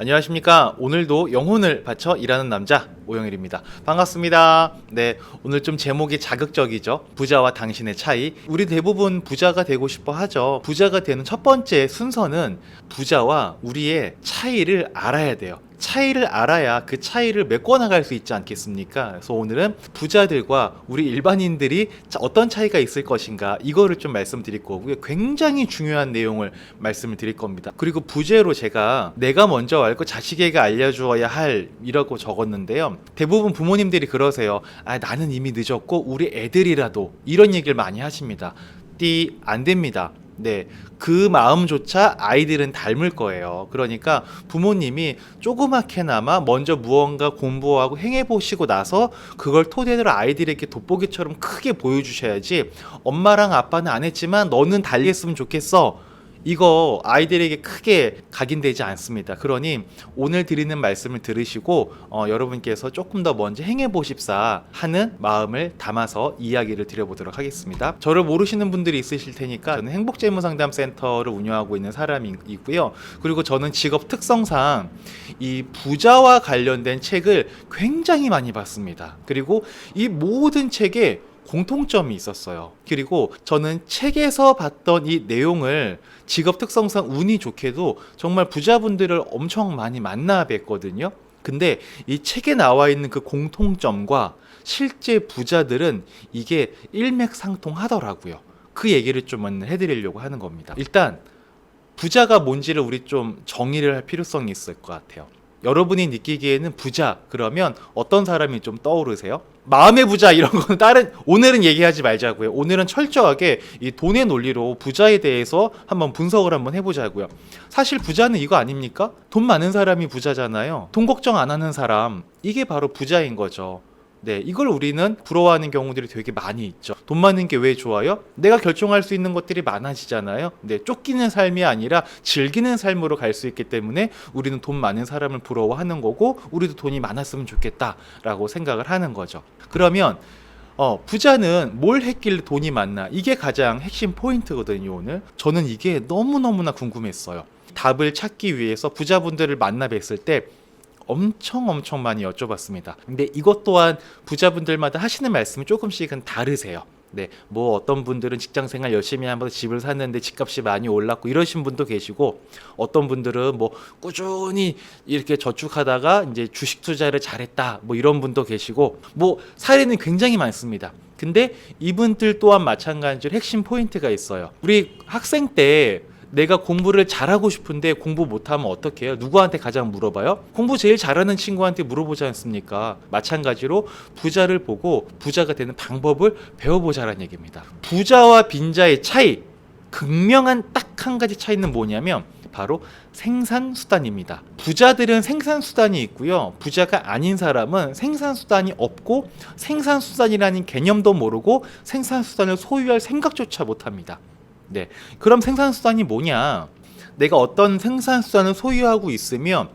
안녕하십니까. 오늘도 영혼을 바쳐 일하는 남자 오영일입니다. 반갑습니다. 네, 오늘 좀 제목이 자극적이죠. 부자와 당신의 차이. 우리 대부분 부자가 되고 싶어 하죠. 부자가 되는 첫 번째 순서는 부자와 우리의 차이를 알아야 돼요. 차이를 알아야 그 차이를 메꿔나갈 수 있지 않겠습니까? 그래서 오늘은 부자들과 우리 일반인들이 어떤 차이가 있을 것인가 이거를 좀 말씀드릴 거고요. 굉장히 중요한 내용을 말씀을 드릴 겁니다. 그리고 부제로 제가 내가 먼저 알고 자식에게 알려주어야 할 이라고 적었는데요. 대부분 부모님들이 그러세요. 나는 이미 늦었고 우리 애들이라도, 이런 얘기를 많이 하십니다. 안 됩니다. 네, 그 마음조차 아이들은 닮을 거예요. 그러니까 부모님이 조그맣게나마 먼저 무언가 공부하고 행해보시고 나서 그걸 토대로 아이들에게 돋보기처럼 크게 보여주셔야지, 엄마랑 아빠는 안 했지만 너는 달리 했으면 좋겠어, 이거 아이들에게 크게 각인되지 않습니다. 그러니 오늘 드리는 말씀을 들으시고 여러분께서 조금 더 먼저 행해보십사 하는 마음을 담아서 이야기를 드려보도록 하겠습니다. 저를 모르시는 분들이 있으실 테니까, 저는 행복재무상담센터를 운영하고 있는 사람이고요. 그리고 저는 직업 특성상 이 부자와 관련된 책을 굉장히 많이 봤습니다. 그리고 이 모든 책에 공통점이 있었어요. 그리고 저는 책에서 봤던 이 내용을 직업 특성상 운이 좋게도 정말 부자분들을 엄청 많이 만나 뵀거든요. 근데 이 책에 나와 있는 그 공통점과 실제 부자들은 이게 일맥상통하더라고요. 그 얘기를 좀 해드리려고 하는 겁니다. 일단 부자가 뭔지를 우리 좀 정의를 할 필요성이 있을 것 같아요. 여러분이 느끼기에는 부자 그러면 어떤 사람이 좀 떠오르세요? 마음의 부자 이런 거는 오늘은 얘기하지 말자고요. 오늘은 철저하게 이 돈의 논리로 부자에 대해서 한번 분석을 한번 해보자고요. 사실 부자는 이거 아닙니까? 돈 많은 사람이 부자잖아요. 돈 걱정 안 하는 사람, 이게 바로 부자인 거죠. 네, 이걸 우리는 부러워하는 경우들이 되게 많이 있죠. 돈 많은 게 왜 좋아요? 내가 결정할 수 있는 것들이 많아지잖아요. 네, 쫓기는 삶이 아니라 즐기는 삶으로 갈 수 있기 때문에 우리는 돈 많은 사람을 부러워하는 거고, 우리도 돈이 많았으면 좋겠다라고 생각을 하는 거죠. 그러면 부자는 뭘 했길래 돈이 많나? 이게 가장 핵심 포인트거든요. 오늘 저는 이게 너무너무나 궁금했어요. 답을 찾기 위해서 부자분들을 만나 뵀을 때 엄청 많이 여쭤봤습니다. 근데 이것 또한 부자분들마다 하시는 말씀이 조금씩은 다르세요. 네, 뭐 어떤 분들은 직장생활 열심히 하면서 집을 샀는데 집값이 많이 올랐고 이러신 분도 계시고, 어떤 분들은 뭐 꾸준히 이렇게 저축하다가 이제 주식 투자를 잘했다, 뭐 이런 분도 계시고, 뭐 사례는 굉장히 많습니다. 근데 이분들 또한 마찬가지로 핵심 포인트가 있어요. 우리 학생 때 내가 공부를 잘하고 싶은데 공부 못하면 어떻게 해요? 누구한테 가장 물어봐요? 공부 제일 잘하는 친구한테 물어보지 않습니까? 마찬가지로 부자를 보고 부자가 되는 방법을 배워보자라는 얘기입니다. 부자와 빈자의 차이, 극명한 딱 한 가지 차이는 뭐냐면 바로 생산수단입니다. 부자들은 생산수단이 있고요. 부자가 아닌 사람은 생산수단이 없고 생산수단이라는 개념도 모르고 생산수단을 소유할 생각조차 못합니다. 네, 그럼 생산수단이 뭐냐? 내가 어떤 생산수단을 소유하고 있으면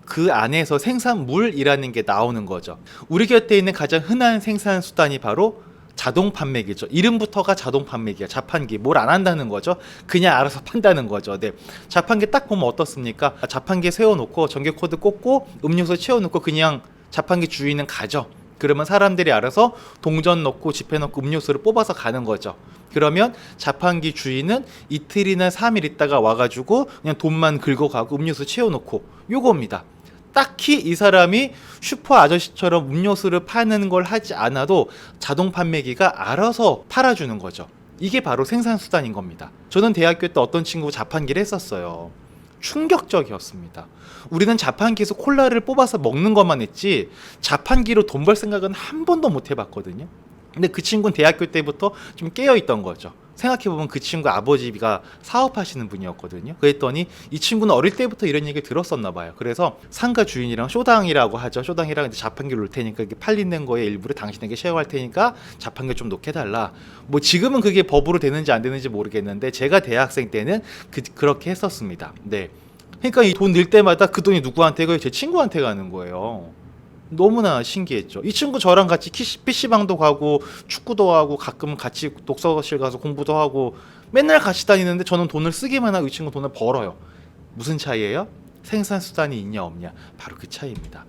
그 안에서 생산물이라는 게 나오는 거죠. 우리 곁에 있는 가장 흔한 생산수단이 바로 자동 판매기죠. 이름부터가 자동 판매기야. 자판기. 뭘 안 한다는 거죠. 그냥 알아서 판다는 거죠. 네, 자판기 딱 보면 어떻습니까? 자판기에 세워놓고 전기코드 꽂고 음료수 채워놓고 그냥 자판기 주인은 가죠. 그러면 사람들이 알아서 동전 넣고 지폐 넣고 음료수를 뽑아서 가는 거죠. 그러면 자판기 주인은 이틀이나 3일 있다가 와가지고 그냥 돈만 긁어가고 음료수 채워놓고, 요겁니다. 딱히 이 사람이 슈퍼 아저씨처럼 음료수를 파는 걸 하지 않아도 자동 판매기가 알아서 팔아주는 거죠. 이게 바로 생산수단인 겁니다. 저는 대학교 때 어떤 친구가 자판기를 했었어요. 충격적이었습니다. 우리는 자판기에서 콜라를 뽑아서 먹는 것만 했지 자판기로 돈 벌 생각은 한 번도 못 해봤거든요. 근데 그 친구는 대학교 때부터 좀 깨어있던 거죠. 생각해보면 그 친구 아버지가 사업하시는 분이었거든요. 그랬더니 이 친구는 어릴 때부터 이런 얘기를 들었었나 봐요. 그래서 상가 주인이랑 쇼당이라고 하죠. 쇼당이랑 이제 자판기를 놓을 테니까 이게 팔리는 거에 일부를 당신에게 쉐어할 테니까 자판기 좀 놓게 달라. 뭐 지금은 그게 법으로 되는지 안 되는지 모르겠는데 제가 대학생 때는 그렇게 했었습니다. 네. 그러니까 이 돈 낼 때마다 그 돈이 누구한테 가요? 제 친구한테 가는 거예요. 너무나 신기했죠. 이 친구 저랑 같이 PC방도 가고 축구도 하고 가끔 같이 독서실 가서 공부도 하고 맨날 같이 다니는데 저는 돈을 쓰기만 하고 이 친구 돈을 벌어요. 무슨 차이예요? 생산 수단이 있냐 없냐, 바로 그 차이입니다.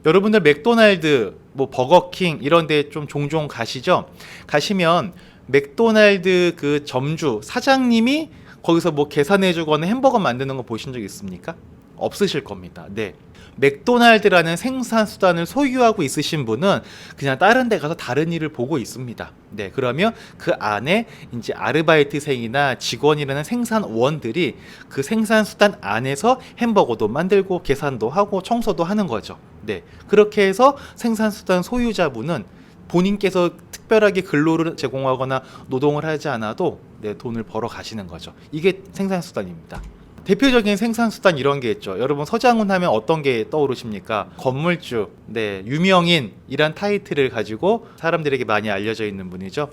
여러분들 맥도날드, 뭐 버거킹 이런 데 좀 종종 가시죠? 가시면 맥도날드 그 점주 사장님이 거기서 뭐 계산해 주거나 햄버거 만드는 거 보신 적 있습니까? 없으실 겁니다. 네. 맥도날드라는 생산 수단을 소유하고 있으신 분은 그냥 다른 데 가서 다른 일을 보고 있습니다. 네. 그러면 그 안에 이제 아르바이트생이나 직원이라는 생산원들이 그 생산 수단 안에서 햄버거도 만들고 계산도 하고 청소도 하는 거죠. 네. 그렇게 해서 생산 수단 소유자분은 본인께서 특별하게 근로를 제공하거나 노동을 하지 않아도 네, 돈을 벌어 가시는 거죠. 이게 생산 수단입니다. 대표적인 생산수단 이런 게 있죠. 여러분 서장훈 하면 어떤 게 떠오르십니까? 건물주, 네, 유명인이란 타이틀을 가지고 사람들에게 많이 알려져 있는 분이죠.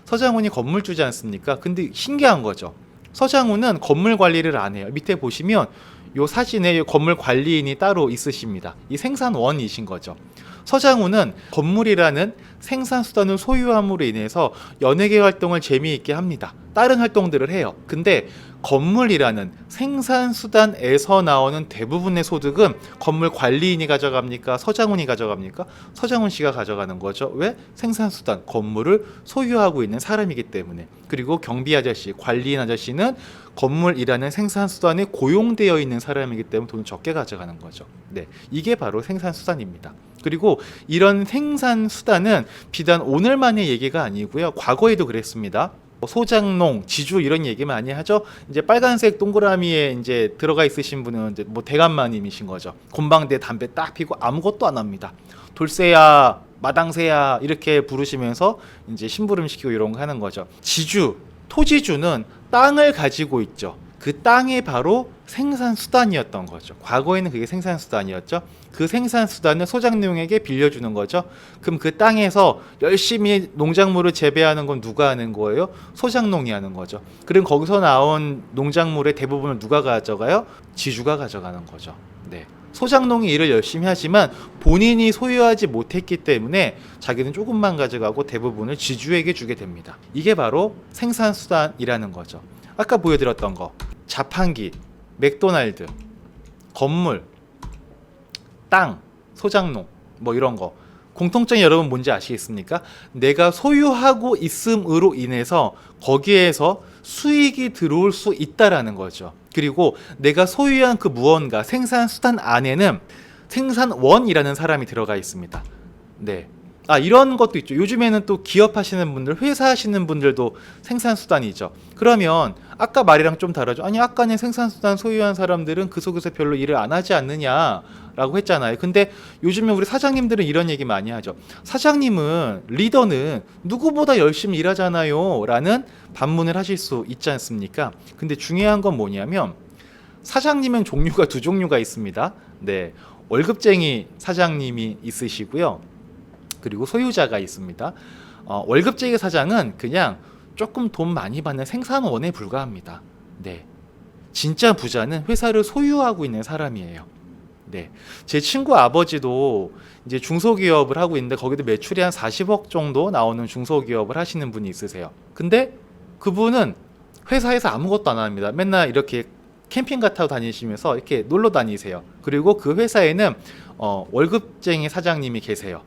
서장훈이 건물주지 않습니까? 근데 신기한 거죠. 서장훈은 건물 관리를 안 해요. 밑에 보시면 요 사진에 요 건물 관리인이 따로 있으십니다. 이 생산원이신 거죠. 서장훈은 건물이라는 생산수단을 소유함으로 인해서 연예계 활동을 재미있게 합니다. 다른 활동들을 해요. 근데 건물이라는 생산수단에서 나오는 대부분의 소득은 건물 관리인이 가져갑니까? 서장훈이 가져갑니까? 서장훈 씨가 가져가는 거죠. 왜? 생산수단, 건물을 소유하고 있는 사람이기 때문에. 그리고 경비 아저씨, 관리인 아저씨는 건물이라는 생산수단에 고용되어 있는 사람이기 때문에 돈을 적게 가져가는 거죠. 네, 이게 바로 생산수단입니다. 그리고 이런 생산수단은 비단 오늘만의 얘기가 아니고요. 과거에도 그랬습니다. 소장농, 지주 이런 얘기 많이 하죠. 이제 빨간색 동그라미에 이제 들어가 있으신 분은 이제 뭐 대감마님이신 거죠. 곤방대 담배 딱 피고 아무것도 안 합니다. 돌쇠야, 마당새야 이렇게 부르시면서 이제 심부름 시키고 이런 거 하는 거죠. 지주, 토지주는 땅을 가지고 있죠. 그 땅이 바로 생산수단이었던 거죠. 과거에는 그게 생산수단이었죠. 그 생산수단을 소장농에게 빌려주는 거죠. 그럼 그 땅에서 열심히 농작물을 재배하는 건 누가 하는 거예요? 소장농이 하는 거죠. 그럼 거기서 나온 농작물의 대부분을 누가 가져가요? 지주가 가져가는 거죠. 네. 소장농이 일을 열심히 하지만 본인이 소유하지 못했기 때문에 자기는 조금만 가져가고 대부분을 지주에게 주게 됩니다. 이게 바로 생산수단이라는 거죠. 아까 보여드렸던 거, 자판기, 맥도날드, 건물, 땅, 소장농 뭐 이런 거 공통점이 여러분 뭔지 아시겠습니까? 내가 소유하고 있음으로 인해서 거기에서 수익이 들어올 수 있다라는 거죠. 그리고 내가 소유한 그 무언가 생산수단 안에는 생산원이라는 사람이 들어가 있습니다. 네. 이런 것도 있죠. 요즘에는 또 기업 하시는 분들, 회사 하시는 분들도 생산수단이죠. 그러면 아까 말이랑 좀 다르죠. 아니 아까는 생산수단 소유한 사람들은 그 속에서 별로 일을 안 하지 않느냐라고 했잖아요. 근데 요즘에 우리 사장님들은 이런 얘기 많이 하죠. 사장님은, 리더는 누구보다 열심히 일하잖아요 라는 반문을 하실 수 있지 않습니까? 근데 중요한 건 뭐냐면 사장님은 종류가 두 종류가 있습니다. 네, 월급쟁이 사장님이 있으시고요. 그리고 소유자가 있습니다. 월급쟁이 사장은 그냥 조금 돈 많이 받는 생산원에 불과합니다. 네, 진짜 부자는 회사를 소유하고 있는 사람이에요. 네, 제 친구 아버지도 이제 중소기업을 하고 있는데 거기도 매출이 한 40억 정도 나오는 중소기업을 하시는 분이 있으세요. 근데 그분은 회사에서 아무것도 안 합니다. 맨날 이렇게 캠핑카 타고 다니시면서 이렇게 놀러 다니세요. 그리고 그 회사에는 월급쟁이 사장님이 계세요.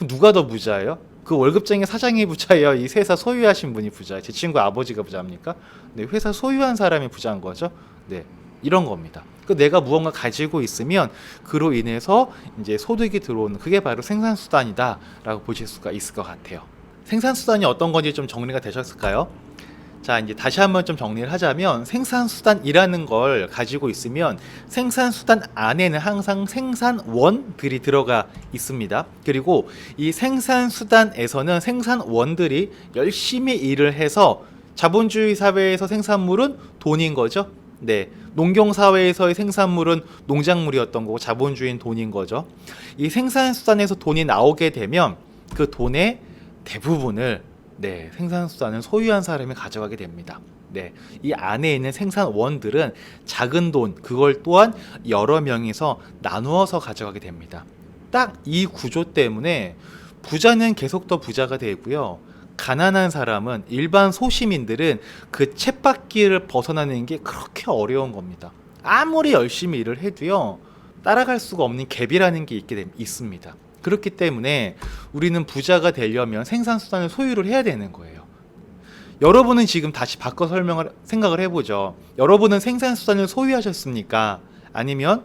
누가 더 부자예요? 그 월급쟁이 사장이 부자예요? 이 회사 소유하신 분이 부자예요? 제 친구 아버지가 부자입니까? 네, 회사 소유한 사람이 부자인 거죠. 네, 이런 겁니다. 그 내가 무언가 가지고 있으면 그로 인해서 이제 소득이 들어오는, 그게 바로 생산수단이다라고 보실 수가 있을 것 같아요. 생산수단이 어떤 건지 좀 정리가 되셨을까요? 자, 이제 다시 한번 좀 정리를 하자면 생산수단이라는 걸 가지고 있으면 생산수단 안에는 항상 생산원들이 들어가 있습니다. 그리고 이 생산수단에서는 생산원들이 열심히 일을 해서 자본주의 사회에서 생산물은 돈인 거죠. 네, 농경사회에서의 생산물은 농작물이었던 거고 자본주의는 돈인 거죠. 이 생산수단에서 돈이 나오게 되면 그 돈의 대부분을 생산수단을 소유한 사람이 가져가게 됩니다. 네, 이 안에 있는 생산원들은 작은 돈, 그걸 또한 여러 명이서 나누어서 가져가게 됩니다. 딱 이 구조 때문에 부자는 계속 더 부자가 되고요. 가난한 사람은, 일반 소시민들은 그 쳇바퀴를 벗어나는 게 그렇게 어려운 겁니다. 아무리 열심히 일을 해도요, 따라갈 수가 없는 갭이라는 게 있습니다. 그렇기 때문에 우리는 부자가 되려면 생산수단을 소유를 해야 되는 거예요. 여러분은 지금 다시 바꿔 생각을 해보죠. 여러분은 생산수단을 소유하셨습니까? 아니면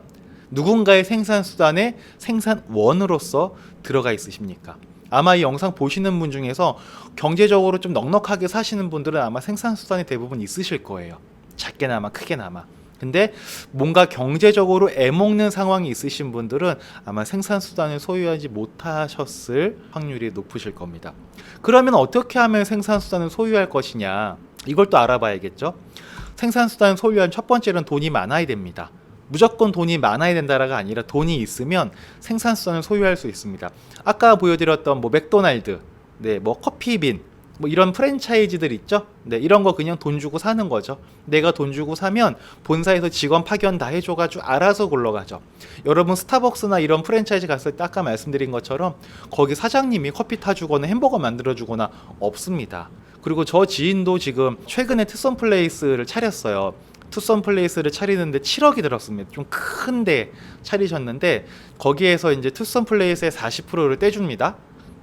누군가의 생산수단의 생산원으로서 들어가 있으십니까? 아마 이 영상 보시는 분 중에서 경제적으로 좀 넉넉하게 사시는 분들은 아마 생산수단이 대부분 있으실 거예요. 작게나마 크게나마. 근데 뭔가 경제적으로 애먹는 상황이 있으신 분들은 아마 생산수단을 소유하지 못하셨을 확률이 높으실 겁니다. 그러면 어떻게 하면 생산수단을 소유할 것이냐, 이걸 또 알아봐야겠죠. 생산수단을 소유한 첫 번째는 돈이 많아야 됩니다. 무조건 돈이 많아야 된다가 아니라 돈이 있으면 생산수단을 소유할 수 있습니다. 아까 보여드렸던 뭐 맥도날드, 네, 뭐 커피빈, 뭐 이런 프랜차이즈들 있죠. 네, 이런 거 그냥 돈 주고 사는 거죠. 내가 돈 주고 사면 본사에서 직원 파견 다 해줘가지고 알아서 굴러가죠. 여러분 스타벅스나 이런 프랜차이즈 갔을 때 아까 말씀드린 것처럼 거기 사장님이 커피 타주거나 햄버거 만들어주거나 없습니다. 그리고 저 지인도 지금 최근에 투썸플레이스를 차렸어요. 투썸플레이스를 차리는데 7억이 들었습니다. 좀 큰데 차리셨는데 거기에서 이제 투썸플레이스의 40%를 떼줍니다.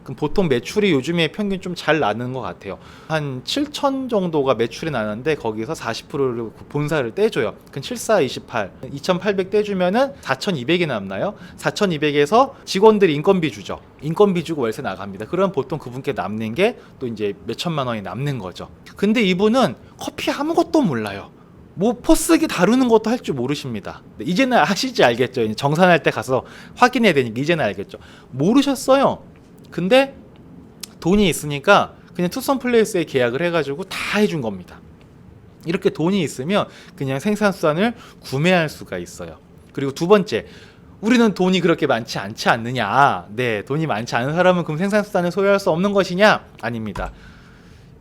그럼 보통 매출이 요즘에 평균 좀 잘 나는 것 같아요. 한 7천 정도가 매출이 나는데 거기서 40%를 본사를 떼줘요. 그럼 74, 28, 2,800 떼주면은 4,200이 남나요? 4,200에서 직원들이 인건비 주죠. 인건비 주고 월세 나갑니다. 그럼 보통 그분께 남는 게 또 이제 몇천만 원이 남는 거죠. 근데 이분은 커피 아무것도 몰라요. 뭐 포스기 다루는 것도 할 줄 모르십니다. 이제는 하시지 알겠죠. 정산할 때 가서 확인해야 되니까 이제는 알겠죠. 모르셨어요. 근데 돈이 있으니까 그냥 투썸플레이스에 계약을 해가지고 다 해준 겁니다. 이렇게 돈이 있으면 그냥 생산수단을 구매할 수가 있어요. 그리고 두 번째, 우리는 돈이 그렇게 많지 않지 않느냐. 네, 돈이 많지 않은 사람은 그럼 생산수단을 소유할 수 없는 것이냐? 아닙니다.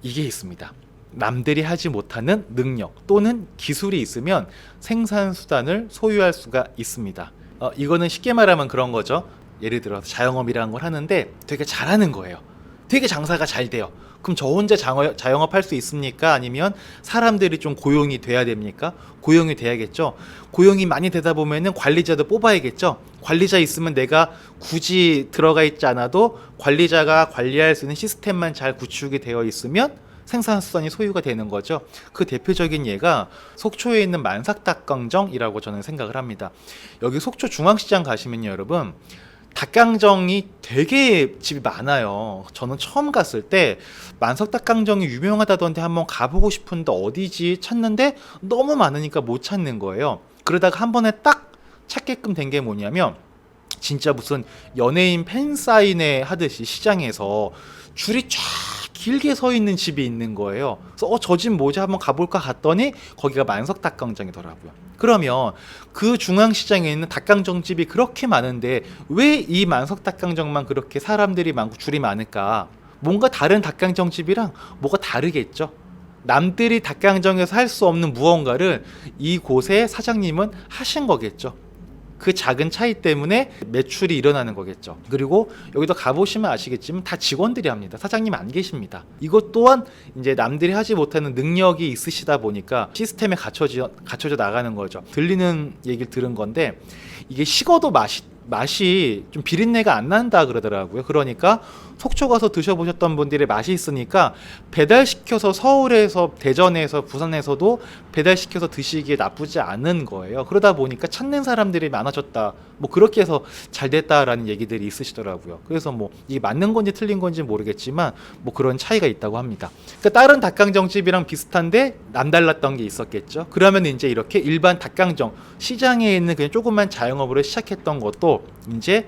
이게 있습니다. 남들이 하지 못하는 능력 또는 기술이 있으면 생산수단을 소유할 수가 있습니다. 이거는 쉽게 말하면 그런 거죠. 예를 들어서 자영업이라는 걸 하는데 되게 잘하는 거예요. 되게 장사가 잘 돼요. 그럼 저 혼자 자영업 할 수 있습니까? 아니면 사람들이 좀 고용이 돼야 됩니까? 고용이 돼야겠죠. 고용이 많이 되다 보면은 관리자도 뽑아야겠죠. 관리자 있으면 내가 굳이 들어가 있지 않아도 관리자가 관리할 수 있는 시스템만 잘 구축이 되어 있으면 생산수단이 소유가 되는 거죠. 그 대표적인 예가 속초에 있는 만삭닭강정이라고 저는 생각을 합니다. 여기 속초 중앙시장 가시면요, 여러분, 닭강정이 되게 집이 많아요. 저는 처음 갔을 때 만석닭강정이 유명하다던데 한번 가보고 싶은데 어디지 찾는데 너무 많으니까 못 찾는 거예요. 그러다가 한 번에 딱 찾게끔 된 게 뭐냐면 진짜 무슨 연예인 팬사인회 하듯이 시장에서 줄이 쫙 길게 서 있는 집이 있는 거예요. 그래서 저 집 뭐지 한번 가볼까 갔더니 거기가 만석닭강정이더라고요. 그러면 그 중앙시장에 있는 닭강정집이 그렇게 많은데 왜 이 만석닭강정만 그렇게 사람들이 많고 줄이 많을까? 뭔가 다른 닭강정집이랑 뭐가 다르겠죠. 남들이 닭강정에서 할 수 없는 무언가를 이곳의 사장님은 하신 거겠죠. 그 작은 차이 때문에 매출이 일어나는 거겠죠. 그리고 여기도 가보시면 아시겠지만 다 직원들이 합니다. 사장님 안 계십니다. 이것 또한 이제 남들이 하지 못하는 능력이 있으시다 보니까 시스템에 갖춰져 나가는 거죠. 들리는 얘기를 들은 건데 이게 식어도 맛이 좀 비린내가 안 난다 그러더라고요. 그러니까 속초 가서 드셔보셨던 분들이 맛이 있으니까 배달시켜서 서울에서, 대전에서, 부산에서도 배달시켜서 드시기에 나쁘지 않은 거예요. 그러다 보니까 찾는 사람들이 많아졌다. 뭐 그렇게 해서 잘 됐다라는 얘기들이 있으시더라고요. 그래서 뭐 이게 맞는 건지 틀린 건지 모르겠지만 뭐 그런 차이가 있다고 합니다. 그러니까 다른 닭강정집이랑 비슷한데 남달랐던 게 있었겠죠. 그러면 이제 이렇게 일반 닭강정 시장에 있는 그냥 조그만 자영업으로 시작했던 것도 이제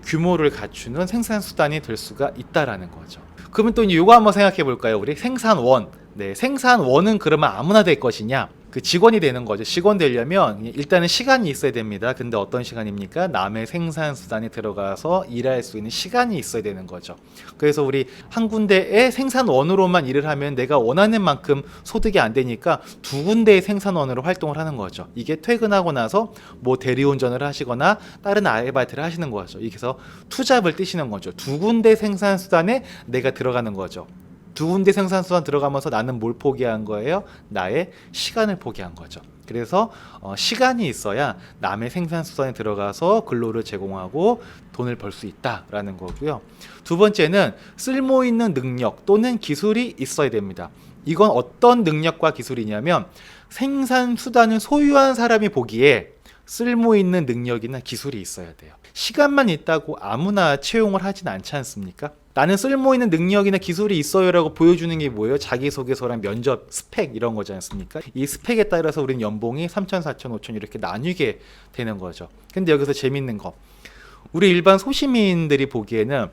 규모를 갖추는 생산수단이 될 수가 있다라는 거죠. 그러면 또 이거 한번 생각해 볼까요? 우리 생산원. 네, 생산원은 그러면 아무나 될 것이냐? 그 직원이 되는 거죠. 직원 되려면 일단은 시간이 있어야 됩니다. 근데 어떤 시간입니까? 남의 생산수단에 들어가서 일할 수 있는 시간이 있어야 되는 거죠. 그래서 우리 한 군데의 생산원으로만 일을 하면 내가 원하는 만큼 소득이 안 되니까 두 군데의 생산원으로 활동을 하는 거죠. 이게 퇴근하고 나서 뭐 대리운전을 하시거나 다른 아르바이트를 하시는 거죠. 그래서 투잡을 뛰시는 거죠. 두 군데 생산수단에 내가 들어가는 거죠. 두 군데 생산수단 들어가면서 나는 뭘 포기한 거예요? 나의 시간을 포기한 거죠. 그래서 시간이 있어야 남의 생산수단에 들어가서 근로를 제공하고 돈을 벌 수 있다라는 거고요. 두 번째는 쓸모 있는 능력 또는 기술이 있어야 됩니다. 이건 어떤 능력과 기술이냐면 생산수단을 소유한 사람이 보기에 쓸모 있는 능력이나 기술이 있어야 돼요. 시간만 있다고 아무나 채용을 하진 않지 않습니까? 나는 쓸모 있는 능력이나 기술이 있어요라고 보여주는 게 뭐예요? 자기소개서랑 면접 스펙 이런 거지 않습니까? 이 스펙에 따라서 우리는 연봉이 3천, 4천, 5천 이렇게 나뉘게 되는 거죠. 근데 여기서 재밌는 거, 우리 일반 소시민들이 보기에는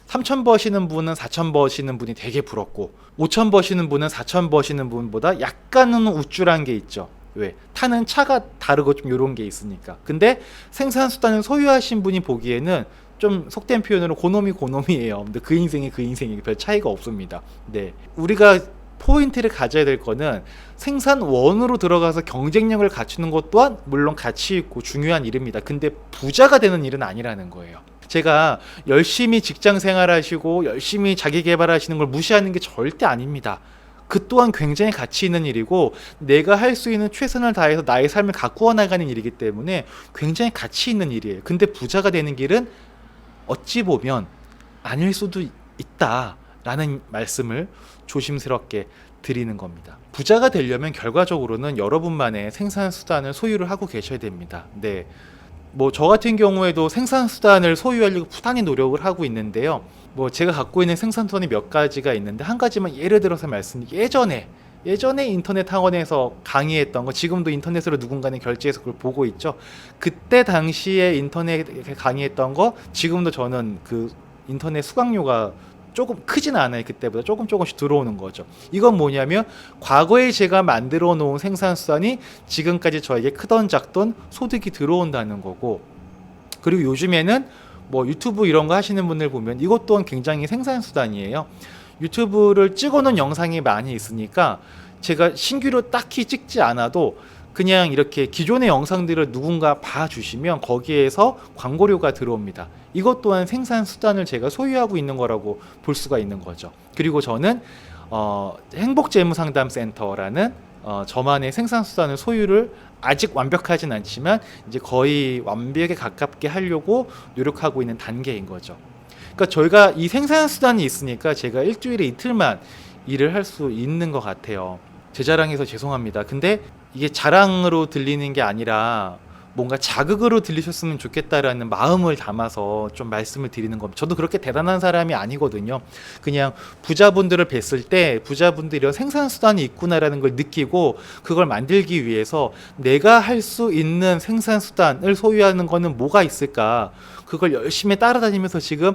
3천 버시는 분은 4천 버시는 분이 되게 부럽고 5천 버시는 분은 4천 버시는 분보다 약간은 우쭐한 게 있죠. 왜? 타는 차가 다르고 좀 이런 게 있으니까. 근데 생산수단을 소유하신 분이 보기에는 좀 속된 표현으로 고놈이에요. 근데 그 인생이 별 차이가 없습니다. 네, 우리가 포인트를 가져야 될 거는 생산원으로 들어가서 경쟁력을 갖추는 것 또한 물론 가치 있고 중요한 일입니다. 근데 부자가 되는 일은 아니라는 거예요. 제가 열심히 직장 생활하시고 열심히 자기 개발하시는 걸 무시하는 게 절대 아닙니다. 그 또한 굉장히 가치 있는 일이고 내가 할 수 있는 최선을 다해서 나의 삶을 가꾸어 나가는 일이기 때문에 굉장히 가치 있는 일이에요. 근데 부자가 되는 길은 어찌 보면 아닐 수도 있다라는 말씀을 조심스럽게 드리는 겁니다. 부자가 되려면 결과적으로는 여러분만의 생산수단을 소유를 하고 계셔야 됩니다. 네, 뭐 저 같은 경우에도 생산수단을 소유하려고 부단히 노력을 하고 있는데요. 뭐 제가 갖고 있는 생산수단이 몇 가지가 있는데 한 가지만 예를 들어서 예전에 인터넷 학원에서 강의했던 거, 지금도 인터넷으로 누군가는 결제해서 그걸 보고 있죠. 그때 당시에 인터넷 강의했던 거, 지금도 저는 그 인터넷 수강료가 조금 크진 않아요. 그때보다 조금씩 들어오는 거죠. 이건 뭐냐면 과거에 제가 만들어 놓은 생산수단이 지금까지 저에게 크던 작던 소득이 들어온다는 거고, 그리고 요즘에는 뭐 유튜브 이런 거 하시는 분들 보면 이것 또한 굉장히 생산수단이에요. 유튜브를 찍어놓은 영상이 많이 있으니까 제가 신규로 딱히 찍지 않아도 그냥 이렇게 기존의 영상들을 누군가 봐주시면 거기에서 광고료가 들어옵니다. 이것 또한 생산수단을 제가 소유하고 있는 거라고 볼 수가 있는 거죠. 그리고 저는 행복재무상담센터라는 저만의 생산수단을 소유를 아직 완벽하진 않지만 이제 거의 완벽에 가깝게 하려고 노력하고 있는 단계인 거죠. 그러니까 저희가 이 생산수단이 있으니까 제가 일주일에 이틀만 일을 할 수 있는 것 같아요. 제 자랑해서 죄송합니다. 근데 이게 자랑으로 들리는 게 아니라 뭔가 자극으로 들리셨으면 좋겠다라는 마음을 담아서 좀 말씀을 드리는 겁니다. 저도 그렇게 대단한 사람이 아니거든요. 그냥 부자분들을 뵀을 때 부자분들이 이런 생산수단이 있구나라는 걸 느끼고 그걸 만들기 위해서 내가 할 수 있는 생산수단을 소유하는 거는 뭐가 있을까, 그걸 열심히 따라다니면서 지금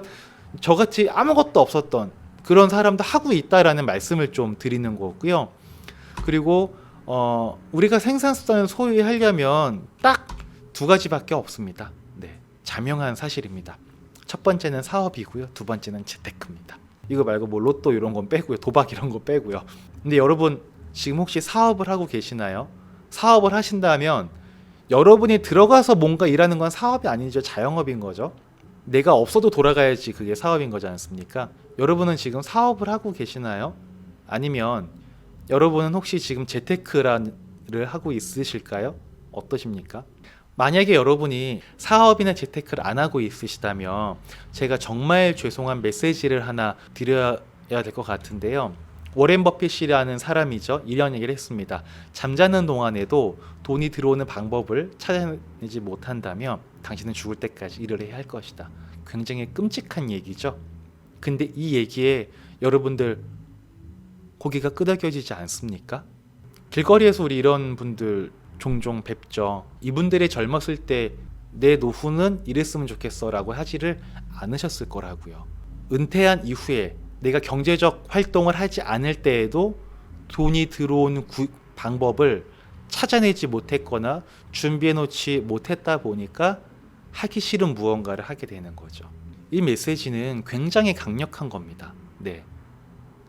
저같이 아무것도 없었던 그런 사람도 하고 있다라는 말씀을 좀 드리는 거고요. 그리고 우리가 생산수단을 소유하려면 딱 두 가지밖에 없습니다. 네, 자명한 사실입니다. 첫 번째는 사업이고요. 두 번째는 재테크입니다. 이거 말고 뭐 로또 이런 건 빼고요. 도박 이런 거 빼고요. 근데 여러분 지금 혹시 사업을 하고 계시나요? 사업을 하신다면 여러분이 들어가서 뭔가 일하는 건 사업이 아니죠. 자영업인 거죠. 내가 없어도 돌아가야지 그게 사업인 거지 않습니까? 여러분은 지금 사업을 하고 계시나요? 아니면 여러분은 혹시 지금 재테크를 하고 있으실까요? 어떠십니까? 만약에 여러분이 사업이나 재테크를 안 하고 있으시다면 제가 정말 죄송한 메시지를 하나 드려야 될 것 같은데요. 워렌 버핏이라는 사람이죠. 이런 얘기를 했습니다. 잠자는 동안에도 돈이 들어오는 방법을 찾아내지 못한다면 당신은 죽을 때까지 일을 해야 할 것이다. 굉장히 끔찍한 얘기죠. 근데 이 얘기에 여러분들 고개가 끄덕여지지 않습니까? 길거리에서 우리 이런 분들 종종 뵙죠. 이분들이 젊었을 때 내 노후는 이랬으면 좋겠어 라고 하지를 않으셨을 거라고요. 은퇴한 이후에 내가 경제적 활동을 하지 않을 때에도 돈이 들어오는 방법을 찾아내지 못했거나 준비해 놓지 못했다 보니까 하기 싫은 무언가를 하게 되는 거죠. 이 메시지는 굉장히 강력한 겁니다. 네.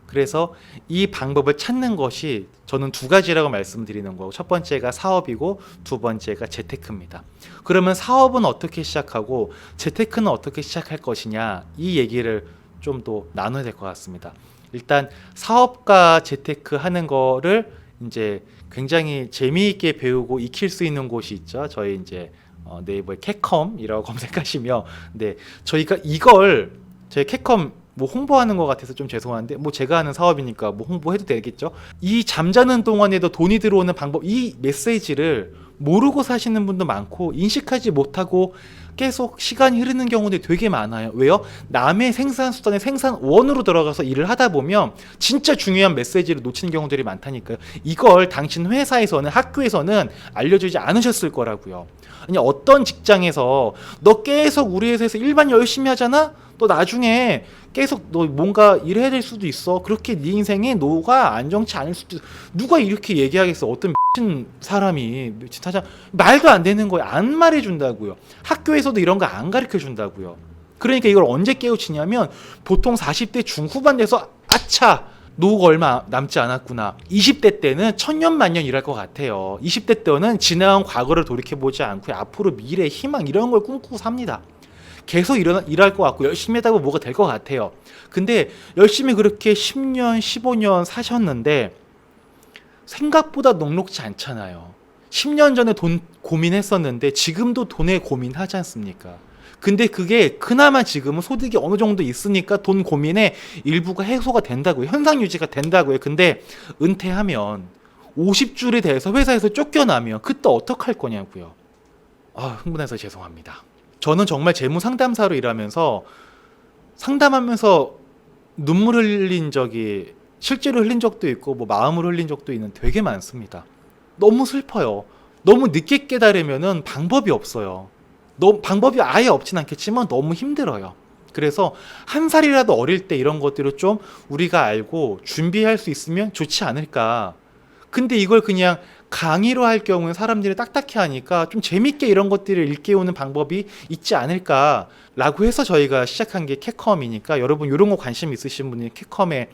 그래서 이 방법을 찾는 것이 저는 두 가지라고 말씀드리는 거고, 첫 번째가 사업이고 두 번째가 재테크입니다. 그러면 사업은 어떻게 시작하고 재테크는 어떻게 시작할 것이냐, 이 얘기를 좀 더 나눠야 될 것 같습니다. 일단 사업과 재테크 하는 거를 이제 굉장히 재미있게 배우고 익힐 수 있는 곳이 있죠. 저희 이제 네이버에 캣컴이라고 검색하시면 네, 저희가 이걸 저희 캣컴 뭐 홍보하는 것 같아서 좀 죄송한데 뭐 제가 하는 사업이니까 뭐 홍보해도 되겠죠. 이 잠자는 동안에도 돈이 들어오는 방법, 이 메시지를 모르고 사시는 분도 많고 인식하지 못하고 계속 시간이 흐르는 경우들이 되게 많아요. 왜요? 남의 생산수단의 생산원으로 들어가서 일을 하다 보면 진짜 중요한 메시지를 놓치는 경우들이 많다니까요. 이걸 당신 회사에서는, 학교에서는 알려주지 않으셨을 거라고요. 아니, 어떤 직장에서 너 계속 우리 회사에서 일만 열심히 하잖아? 너 나중에 계속 너 뭔가 일해야 될 수도 있어. 그렇게 네 인생에 노가 안정치 않을 수도 있어. 누가 이렇게 얘기하겠어? 어떤 미친 사람이, 미친 타자, 말도 안 되는 거예요. 안 말해준다고요. 학교에서도 이런 거 안 가르쳐준다고요. 그러니까 이걸 언제 깨우치냐면 보통 40대 중후반 돼서 아차! 노후가 얼마 남지 않았구나. 20대 때는 천년만년 일할 것 같아요. 20대 때는 지나간 과거를 돌이켜보지 않고 앞으로 미래, 희망 이런 걸 꿈꾸고 삽니다. 계속 일할 것 같고 열심히 하다 보면 뭐가 될 것 같아요. 근데 열심히 그렇게 10년, 15년 사셨는데 생각보다 녹록지 않잖아요. 10년 전에 돈 고민했었는데 지금도 돈에 고민하지 않습니까? 근데 그게 그나마 지금은 소득이 어느 정도 있으니까 돈 고민에 일부가 해소가 된다고요. 현상 유지가 된다고요. 근데 은퇴하면 50줄이 돼서 회사에서 쫓겨나면 그때 어떡할 거냐고요. 흥분해서 죄송합니다. 저는 정말 재무 상담사로 일하면서 상담하면서 눈물 흘린 적이 실제로 흘린 적도 있고 뭐 마음을 흘린 적도 있는 되게 많습니다. 너무 슬퍼요. 너무 늦게 깨달으면은 방법이 없어요. 방법이 아예 없진 않겠지만 너무 힘들어요. 그래서 한 살이라도 어릴 때 이런 것들을 좀 우리가 알고 준비할 수 있으면 좋지 않을까. 근데 이걸 그냥 강의로 할 경우는 사람들이 딱딱해 하니까 좀 재밌게 이런 것들을 일깨우는 방법이 있지 않을까라고 해서 저희가 시작한 게 캣컴이니까 여러분 이런 거 관심 있으신 분이 캣컴에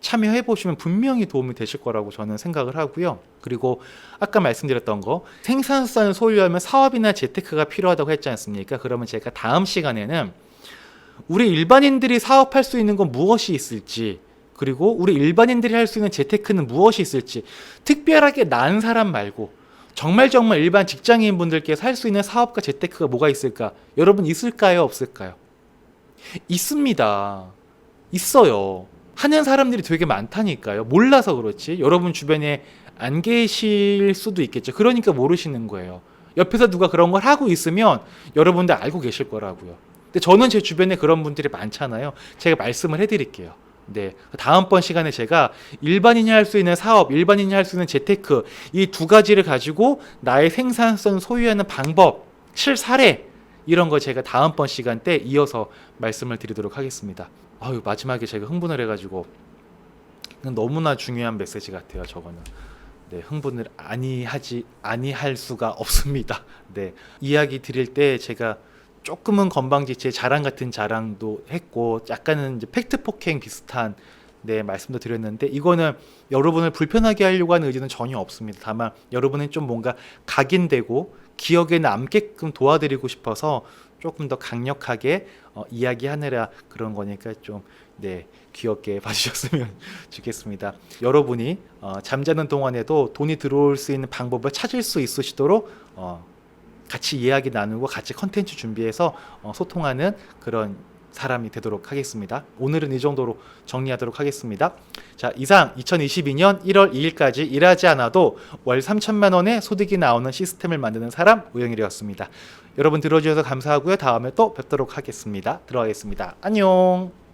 참여해 보시면 분명히 도움이 되실 거라고 저는 생각을 하고요. 그리고 아까 말씀드렸던 거 생산수단을 소유하면 사업이나 재테크가 필요하다고 했지 않습니까? 그러면 제가 다음 시간에는 우리 일반인들이 사업할 수 있는 건 무엇이 있을지, 그리고 우리 일반인들이 할 수 있는 재테크는 무엇이 있을지, 특별하게 난 사람 말고 정말 일반 직장인 분들께서 할 수 있는 사업과 재테크가 뭐가 있을까? 여러분 있을까요? 없을까요? 있습니다. 있어요. 하는 사람들이 되게 많다니까요. 몰라서 그렇지. 여러분 주변에 안 계실 수도 있겠죠. 그러니까 모르시는 거예요. 옆에서 누가 그런 걸 하고 있으면 여러분들 알고 계실 거라고요. 근데 저는 제 주변에 그런 분들이 많잖아요. 제가 말씀을 해드릴게요. 다음번 시간에 제가 일반인이 할 수 있는 사업, 일반인이 할 수 있는 재테크, 이 두 가지를 가지고 나의 생산성 소유하는 방법, 실사례 이런 거 제가 다음번 시간 때 이어서 말씀을 드리도록 하겠습니다. 마지막에 제가 흥분을 해가지고 너무나 중요한 메시지 같아요. 저거는 흥분을 아니할 수가 없습니다. 이야기 드릴 때 제가 조금은 건방지게 자랑 같은 자랑도 했고 약간은 이제 팩트 폭행 비슷한 말씀도 드렸는데 이거는 여러분을 불편하게 하려고 하는 의지는 전혀 없습니다. 다만 여러분은 좀 뭔가 각인되고 기억에 남게끔 도와드리고 싶어서 조금 더 강력하게 이야기하느라 그런 거니까 좀 귀엽게 봐주셨으면 좋겠습니다. 여러분이 잠자는 동안에도 돈이 들어올 수 있는 방법을 찾을 수 있으시도록 같이 이야기 나누고 같이 컨텐츠 준비해서 소통하는 그런 사람이 되도록 하겠습니다. 오늘은 이 정도로 정리하도록 하겠습니다. 자, 이상 2022년 1월 2일까지 일하지 않아도 월 3천만 원의 소득이 나오는 시스템을 만드는 사람 오영일이었습니다. 여러분 들어주셔서 감사하고요. 다음에 또 뵙도록 하겠습니다. 들어가겠습니다. 안녕.